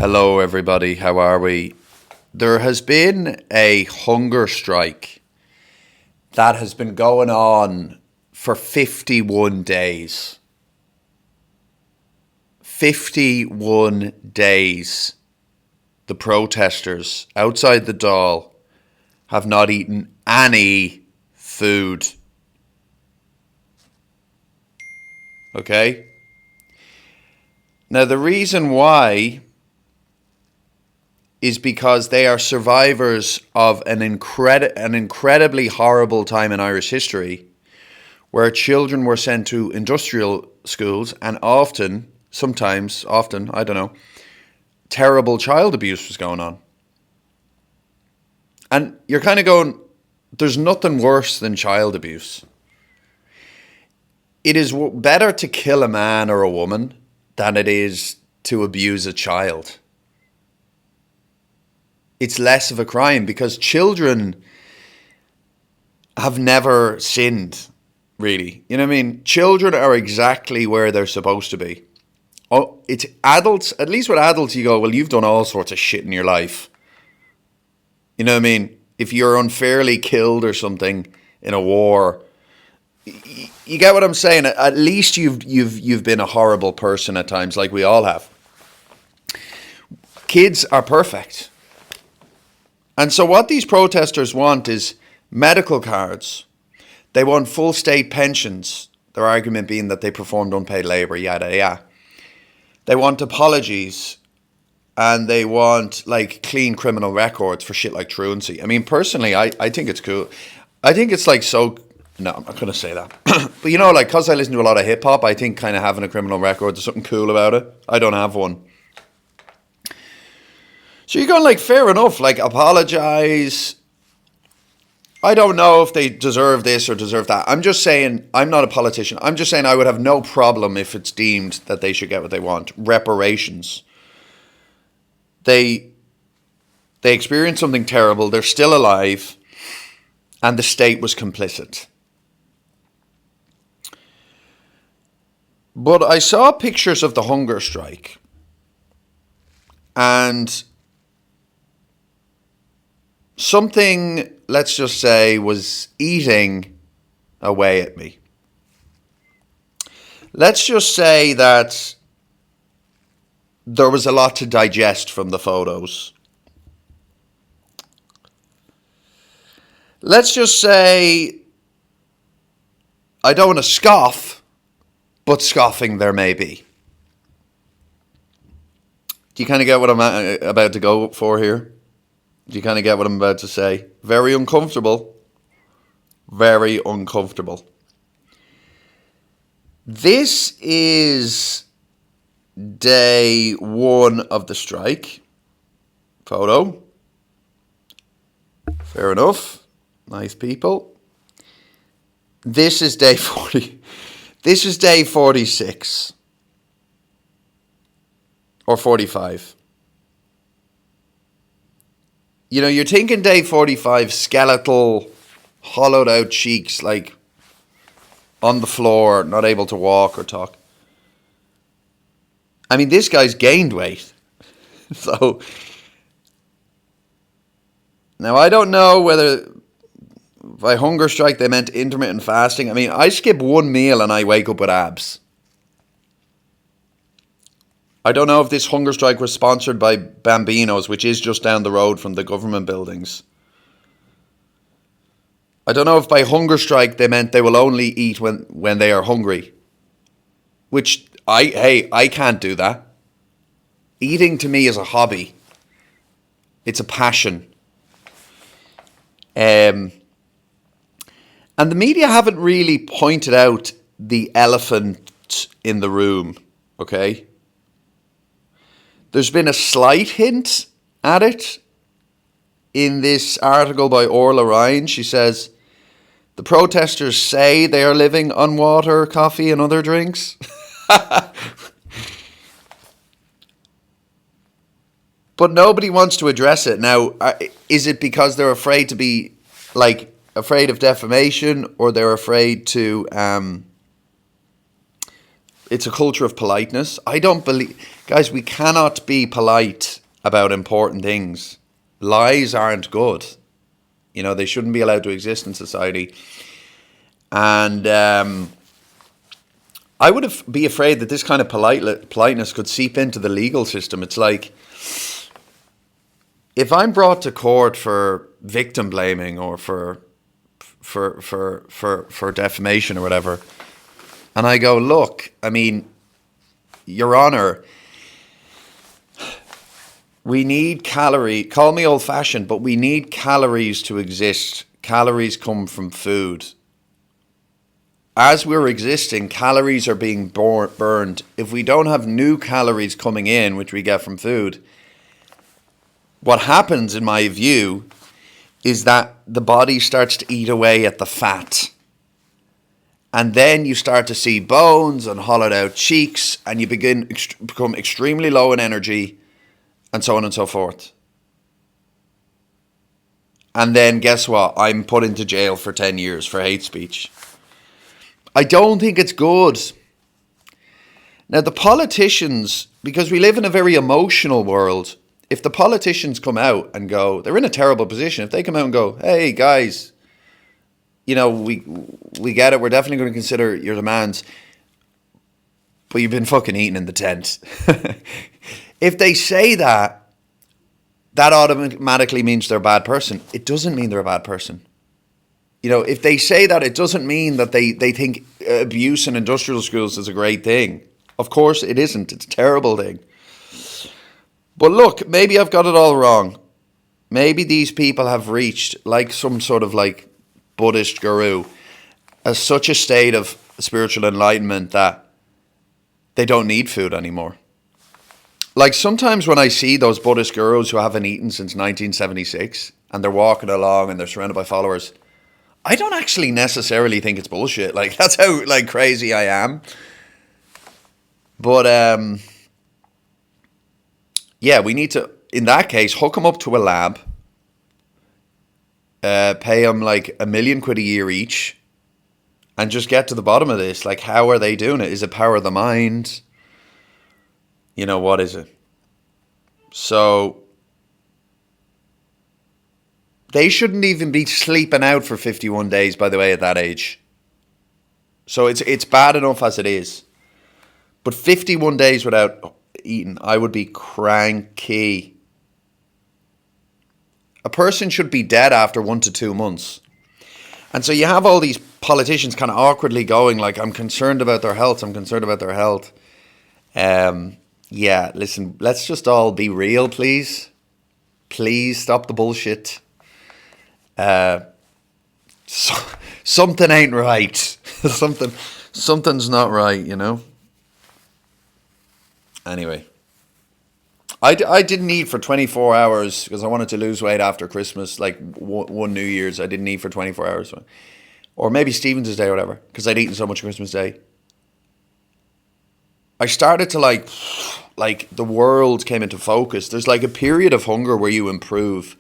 Hello, everybody. How are we? There has been a hunger strike that has been going on for 51 days. 51 days. The protesters outside the Dáil have not eaten any food. Okay? Now, the reason why is because they are survivors of an incredibly horrible time in Irish history where children were sent to industrial schools and often, I don't know, terrible child abuse was going on. And you're kind of going, there's nothing worse than child abuse. It is better to kill a man or a woman than it is to abuse a child. It's less of a crime because children have never sinned, really. You know what I mean? Children are exactly where they're supposed to be. Oh, it's adults, at least with adults you go, well, you've done all sorts of shit in your life. You know what I mean? If you're unfairly killed or something in a war, you get what I'm saying? At least you've been a horrible person at times, like we all have. Kids are perfect. And so what these protesters want is medical cards. They want full state pensions. Their argument being that they performed unpaid labour, yada, yada. They want apologies. And they want like clean criminal records for shit like truancy. I mean, personally, I think it's cool. I think it's like so... No, I'm not going to say that. But you know, like, because I listen to a lot of hip hop, I think kind of having a criminal record, there's something cool about it. I don't have one. So you're going like, fair enough, like apologise. I don't know if they deserve this or deserve that. I'm just saying, I'm not a politician. I'm just saying I would have no problem if it's deemed that they should get what they want. Reparations. They experienced something terrible. They're still alive. And the state was complicit. But I saw pictures of the hunger strike. And something, let's just say, was eating away at me. Let's just say that there was a lot to digest from the photos. Let's just say, I don't want to scoff, but scoffing there may be. Do you kind of get what I'm about to go for here? Do you kind of get what I'm about to say? Very uncomfortable. Very uncomfortable. This is day one of the strike. Photo. Fair enough. Nice people. This is day 40. This is day 46. Or 45. You know, you're thinking day 45, skeletal, hollowed out cheeks, like on the floor, not able to walk or talk. I mean, this guy's gained weight. So, now I don't know whether by hunger strike they meant intermittent fasting. I mean, I skip one meal and I wake up with abs. I don't know if this hunger strike was sponsored by Bambino's, which is just down the road from the government buildings. I don't know if by hunger strike they meant they will only eat when they are hungry. Which, I can't do that. Eating to me is a hobby. It's a passion. And the media haven't really pointed out the elephant in the room, okay? There's been a slight hint at it in this article by Orla Ryan. She says, the protesters say they are living on water, coffee and other drinks. But nobody wants to address it. Now, is it because they're afraid to be, like, afraid of defamation, or they're afraid to, it's a culture of politeness. I don't believe, guys, we cannot be polite about important things. Lies aren't good. They shouldn't be allowed to exist in society. And I would be afraid that this kind of politeness could seep into the legal system. It's like, if I'm brought to court for victim blaming or for defamation or whatever, and I go, look, I mean, Your Honor, we need calories. Call me old-fashioned, but we need calories to exist. Calories come from food. As we're existing, calories are being burned. If we don't have new calories coming in, which we get from food, what happens, in my view, is that the body starts to eat away at the fat. And then you start to see bones and hollowed out cheeks, and you become extremely low in energy, and so on and so forth. And then guess what? I'm put into jail for 10 years for hate speech. I don't think it's good. Now, the politicians, because we live in a very emotional world, if the politicians come out and go, they're in a terrible position. If they come out and go, hey, guys, we get it. We're definitely going to consider your demands. But you've been fucking eating in the tent. If they say that, that automatically means they're a bad person. It doesn't mean they're a bad person. If they say that, it doesn't mean that they think abuse in industrial schools is a great thing. Of course it isn't. It's a terrible thing. But look, maybe I've got it all wrong. Maybe these people have reached, like some sort of like Buddhist guru, such a state of spiritual enlightenment that they don't need food anymore. Like sometimes when I see those Buddhist gurus who haven't eaten since 1976 and they're walking along and they're surrounded by followers, I don't actually necessarily think it's bullshit. Like, that's how like crazy I am. But yeah, we need to, in that case, hook them up to a lab, pay them like £1 million a year each, and just get to the bottom of this. Like, how are they doing it? Is it power of the mind? What is it? So they shouldn't even be sleeping out for 51 days, by the way, at that age. So it's bad enough as it is. But 51 days without eating, I would be cranky. A person should be dead after 1 to 2 months. And so you have all these politicians kind of awkwardly going like, I'm concerned about their health. I'm concerned about their health. Yeah, listen, let's just all be real, please. Please stop the bullshit. Something ain't right. Something's not right, Anyway, I didn't eat for 24 hours because I wanted to lose weight after Christmas, like one New Year's. I didn't eat for 24 hours, or maybe Stephen's Day or whatever, because I'd eaten so much Christmas Day. I started to like the world came into focus. There's like a period of hunger where you improve.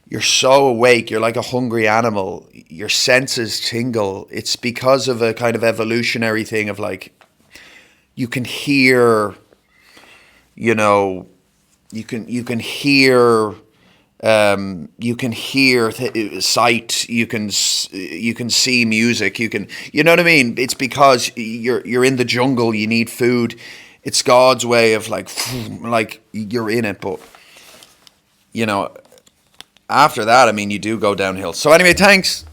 You're so awake. You're like a hungry animal. Your senses tingle. It's because of a kind of evolutionary thing of like, you can hear, you can hear, sight. You can see music. You know what I mean? It's because you're in the jungle. You need food. It's God's way of like you're in it, but after that, I mean, you do go downhill. So anyway, thanks.